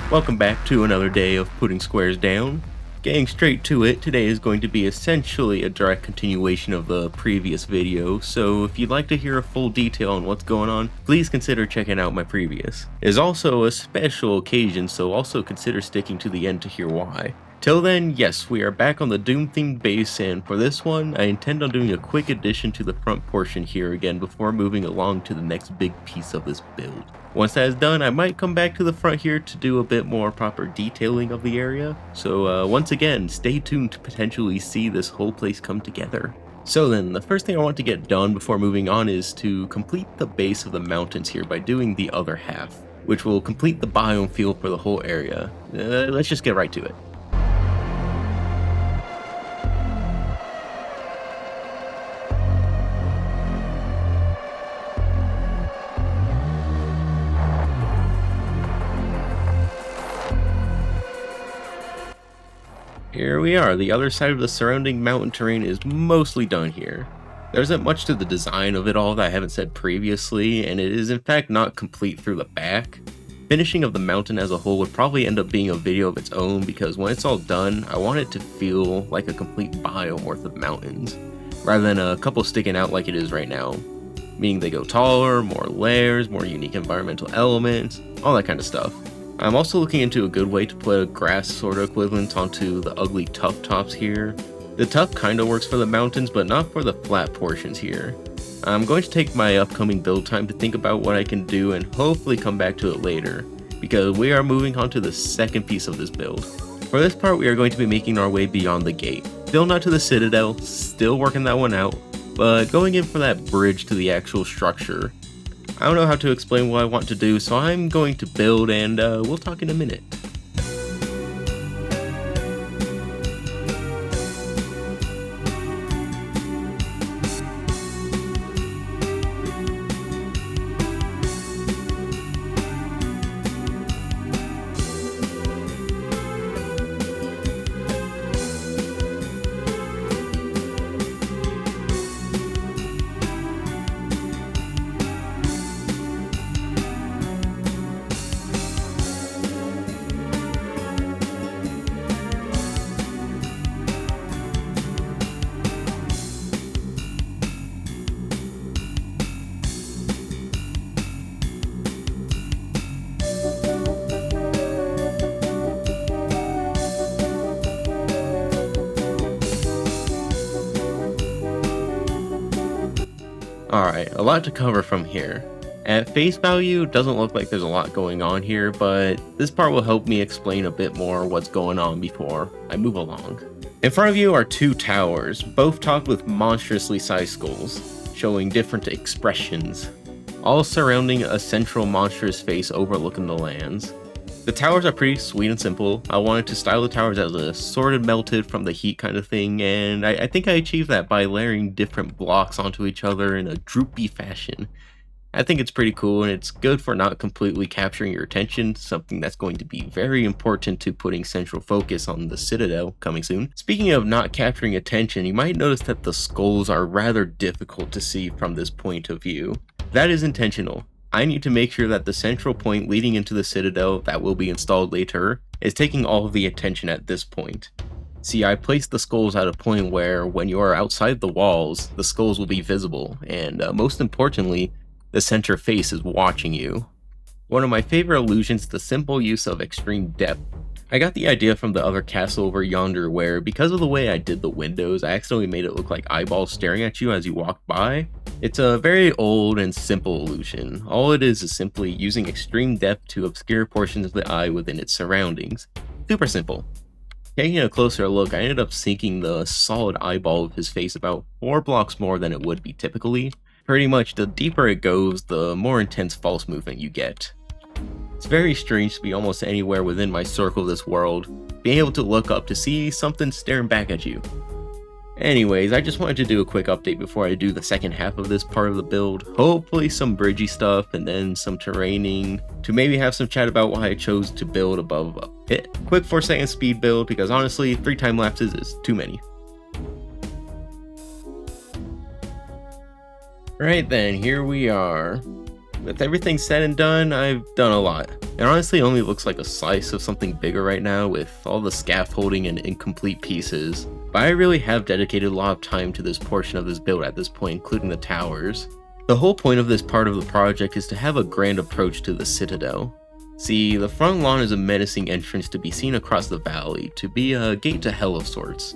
Welcome back to another day of putting squares down. Getting straight to it, today is going to be essentially a direct continuation of the previous video, so if you'd like to hear a full detail on what's going on, please consider checking out my previous. It is also a special occasion, so also consider sticking to the end to hear why. Till then, yes, we are back on the Doom themed base, and for this one, I intend on doing a quick addition to the front portion here again before moving along to the next big piece of this build. Once that is done, I might come back to the front here to do a bit more proper detailing of the area, so once again, stay tuned to potentially see this whole place come together. So then, the first thing I want to get done before moving on is to complete the base of the mountains here by doing the other half, which will complete the biome feel for the whole area. Let's just get right to it. Here we are, the other side of the surrounding mountain terrain is mostly done here. There isn't much to the design of it all that I haven't said previously, and it is in fact not complete through the back. Finishing of the mountain as a whole would probably end up being a video of its own because when it's all done, I want it to feel like a complete biome worth of mountains, rather than a couple sticking out like it is right now. Meaning they go taller, more layers, more unique environmental elements, all that kind of stuff. I'm also looking into a good way to put a grass sort of equivalent onto the ugly tuff tops here. The tuff kinda works for the mountains, but not for the flat portions here. I'm going to take my upcoming build time to think about what I can do and hopefully come back to it later, because we are moving on to the second piece of this build. For this part, we are going to be making our way beyond the gate. Still not to the Citadel, still working that one out, but going in for that bridge to the actual structure. I don't know how to explain what I want to do, so I'm going to build and we'll talk in a minute. Alright, a lot to cover from here. At face value, it doesn't look like there's a lot going on here, but this part will help me explain a bit more what's going on before I move along. In front of you are two towers, both topped with monstrously sized skulls, showing different expressions, all surrounding a central monstrous face overlooking the lands. The towers are pretty sweet and simple. I wanted to style the towers as a sorted melted from the heat kind of thing, and I think I achieved that by layering different blocks onto each other in a droopy fashion. I think it's pretty cool, and it's good for not completely capturing your attention, something that's going to be very important to putting central focus on the Citadel coming soon. Speaking of not capturing attention, you might notice that the skulls are rather difficult to see from this point of view. That is intentional. I need to make sure that the central point leading into the Citadel that will be installed later is taking all of the attention at this point. See, I placed the skulls at a point where when you are outside the walls, the skulls will be visible, and most importantly, the center face is watching you. One of my favorite illusions is the simple use of extreme depth. I got the idea from the other castle over yonder where, because of the way I did the windows, I accidentally made it look like eyeballs staring at you as you walk by. It's a very old and simple illusion. All it is simply using extreme depth to obscure portions of the eye within its surroundings. Super simple. Taking a closer look, I ended up sinking the solid eyeball of his face about 4 blocks more than it would be typically. Pretty much, the deeper it goes, the more intense false movement you get. It's very strange to be almost anywhere within my circle of this world, being able to look up to see something staring back at you. Anyways, I just wanted to do a quick update before I do the second half of this part of the build. Hopefully some bridgy stuff and then some terraining, to maybe have some chat about why I chose to build above a pit. Quick 4-second speed build because honestly 3 time lapses is too many. Right then, here we are. with everything said and done, I've done a lot. It honestly only looks like a slice of something bigger right now with all the scaffolding and incomplete pieces, but I really have dedicated a lot of time to this portion of this build at this point, including the towers. The whole point of this part of the project is to have a grand approach to the Citadel. See, the front lawn is a menacing entrance to be seen across the valley, to be a gate to hell of sorts.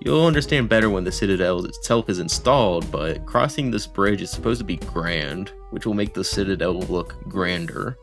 You'll understand better when the Citadel itself is installed, but crossing this bridge is supposed to be grand, which will make the Citadel look grander,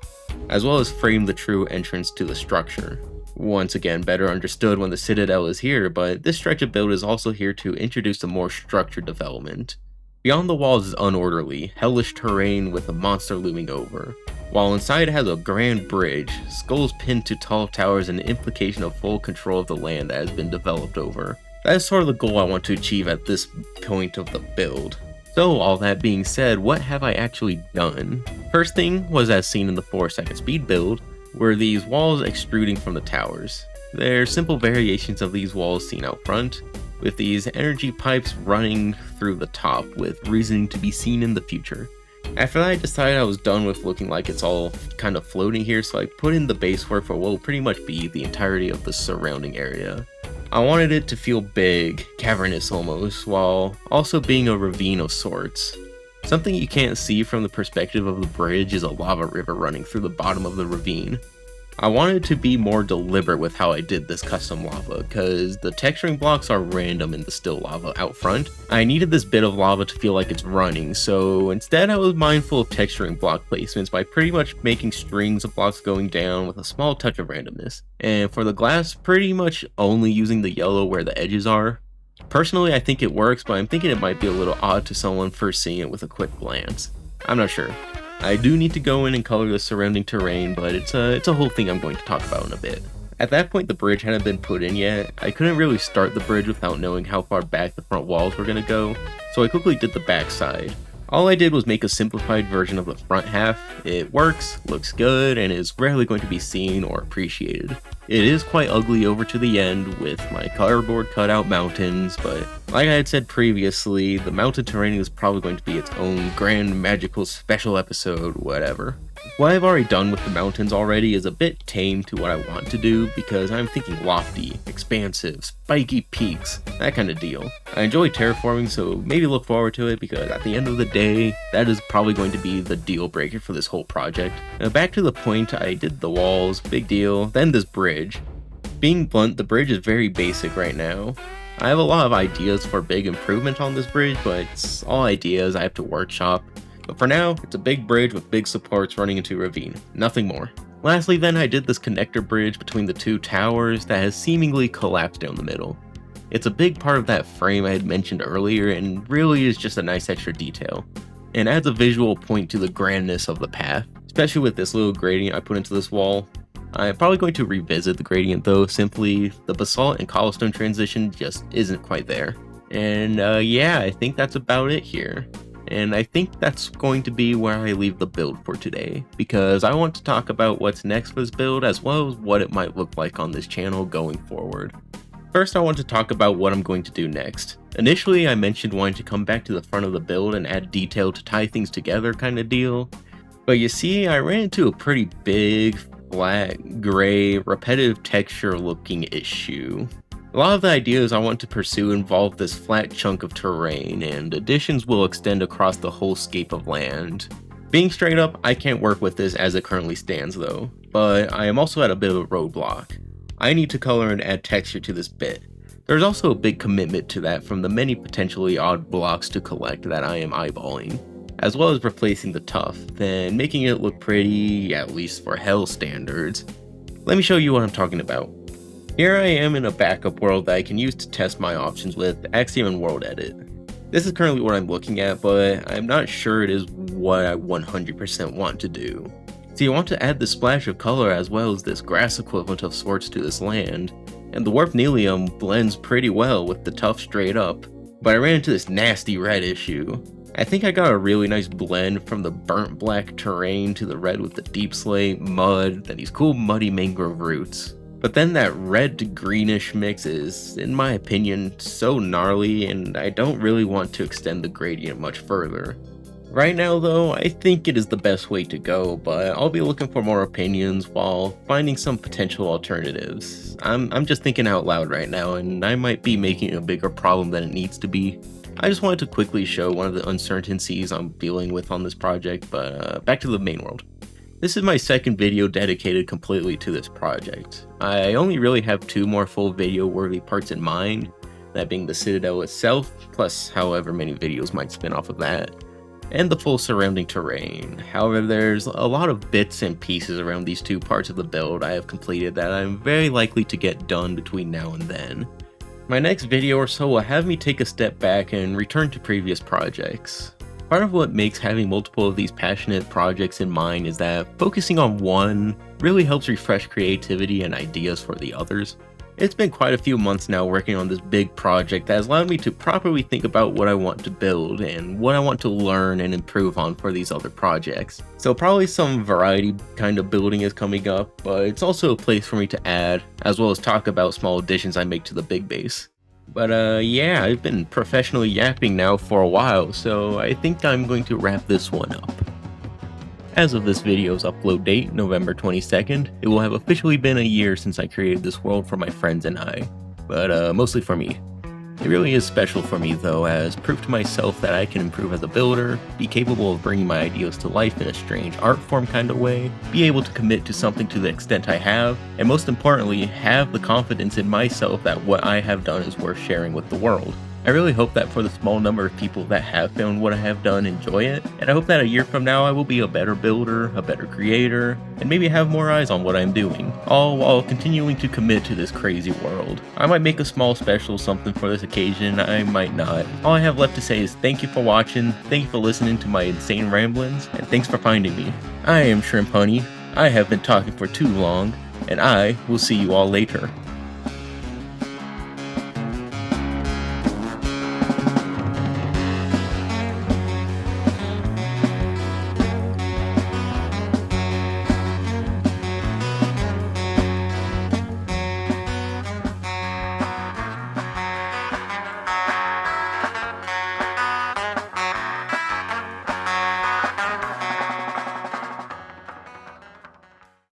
as well as frame the true entrance to the structure. Once again, better understood when the Citadel is here, but this stretch of build is also here to introduce a more structured development. Beyond the walls is unorderly, hellish terrain with a monster looming over, while inside it has a grand bridge, skulls pinned to tall towers, and an implication of full control of the land that has been developed over. That is sort of the goal I want to achieve at this point of the build. So all that being said, what have I actually done? First thing was as seen in the 4-second speed build, were these walls extruding from the towers. They're simple variations of these walls seen out front, with these energy pipes running through the top with reasoning to be seen in the future. After that, I decided I was done with looking like it's all kind of floating here, so I put in the base work for what will pretty much be the entirety of the surrounding area. I wanted it to feel big, cavernous almost, while also being a ravine of sorts. Something you can't see from the perspective of the bridge is a lava river running through the bottom of the ravine. I wanted to be more deliberate with how I did this custom lava, because the texturing blocks are random in the still lava out front. I needed this bit of lava to feel like it's running, so instead I was mindful of texturing block placements by pretty much making strings of blocks going down with a small touch of randomness. And for the glass, pretty much only using the yellow where the edges are. Personally, I think it works, but I'm thinking it might be a little odd to someone first seeing it with a quick glance. I'm not sure. I do need to go in and color the surrounding terrain, but it's a whole thing I'm going to talk about in a bit. At that point, the bridge hadn't been put in yet. I couldn't really start the bridge without knowing how far back the front walls were going to go, so I quickly did the back side. All I did was make a simplified version of the front half. It works, looks good, and is rarely going to be seen or appreciated. It is quite ugly over to the end with my cardboard cutout mountains, but like I had said previously, the mountain terrain is probably going to be its own grand magical special episode, whatever. What I've already done with the mountains already is a bit tame to what I want to do, because I'm thinking lofty, expansive, spiky peaks, that kind of deal. I enjoy terraforming, so maybe look forward to it, because at the end of the day, that is probably going to be the deal breaker for this whole project. Now back to the point, I did the walls, big deal, then this bridge. Being blunt, the bridge is very basic right now. I have a lot of ideas for big improvement on this bridge, but it's all ideas I have to workshop. But for now, it's a big bridge with big supports running into a ravine, nothing more. Lastly then, I did this connector bridge between the two towers that has seemingly collapsed down the middle. It's a big part of that frame I had mentioned earlier and really is just a nice extra detail, and adds a visual point to the grandness of the path, especially with this little gradient I put into this wall. I'm probably going to revisit the gradient though, simply the basalt and cobblestone transition just isn't quite there. And yeah, I think that's about it here. And I think that's going to be where I leave the build for today, because I want to talk about what's next for this build as well as what it might look like on this channel going forward. First, I want to talk about what I'm going to do next. Initially, I mentioned wanting to come back to the front of the build and add detail to tie things together kind of deal. But you see, I ran into a pretty big, flat, gray, repetitive texture looking issue. A lot of the ideas I want to pursue involve this flat chunk of terrain, and additions will extend across the whole scape of land. Being straight up, I can't work with this as it currently stands though, but I am also at a bit of a roadblock. I need to color and add texture to this bit. There's also a big commitment to that from the many potentially odd blocks to collect that I am eyeballing, as well as replacing the tuff, and making it look pretty, at least for hell standards. Let me show you what I'm talking about. Here I am in a backup world that I can use to test my options with Axiom and World Edit. This is currently what I'm looking at, but I'm not sure it is what I 100% want to do. See, I want to add the splash of color as well as this grass equivalent of sorts to this land, and the warp Nelium blends pretty well with the tuff straight up, but I ran into this nasty red issue. I think I got a really nice blend from the burnt black terrain to the red with the deep slate, mud, and these cool muddy mangrove roots. But then that red to greenish mix is, in my opinion, so gnarly, and I don't really want to extend the gradient much further. Right now though, I think it is the best way to go, but I'll be looking for more opinions while finding some potential alternatives. I'm just thinking out loud right now, and I might be making a bigger problem than it needs to be. I just wanted to quickly show one of the uncertainties I'm dealing with on this project, but back to the main world. This is my second video dedicated completely to this project. I only really have 2 more full video worthy parts in mind, that being the Citadel itself, plus however many videos might spin off of that, and the full surrounding terrain. However, there's a lot of bits and pieces around these 2 parts of the build I have completed that I'm very likely to get done between now and then. My next video or so will have me take a step back and return to previous projects. Part of what makes having multiple of these passionate projects in mind is that focusing on one really helps refresh creativity and ideas for the others. It's been quite a few months now working on this big project that has allowed me to properly think about what I want to build and what I want to learn and improve on for these other projects. So probably some variety kind of building is coming up, but it's also a place for me to add, as well as talk about small additions I make to the big base. But yeah, I've been professionally yapping now for a while, so I think I'm going to wrap this one up. As of this video's upload date, November 22nd, it will have officially been a year since I created this world for my friends and I, but mostly for me. It really is special for me though, as proof to myself that I can improve as a builder, be capable of bringing my ideas to life in a strange art form kind of way, be able to commit to something to the extent I have, and most importantly, have the confidence in myself that what I have done is worth sharing with the world. I really hope that for the small number of people that have found what I have done enjoy it, and I hope that a year from now I will be a better builder, a better creator, and maybe have more eyes on what I'm doing, all while continuing to commit to this crazy world. I might make a small special something for this occasion, I might not. All I have left to say is thank you for watching, thank you for listening to my insane ramblings, and thanks for finding me. I am Shrimp Honey, I have been talking for too long, and I will see you all later.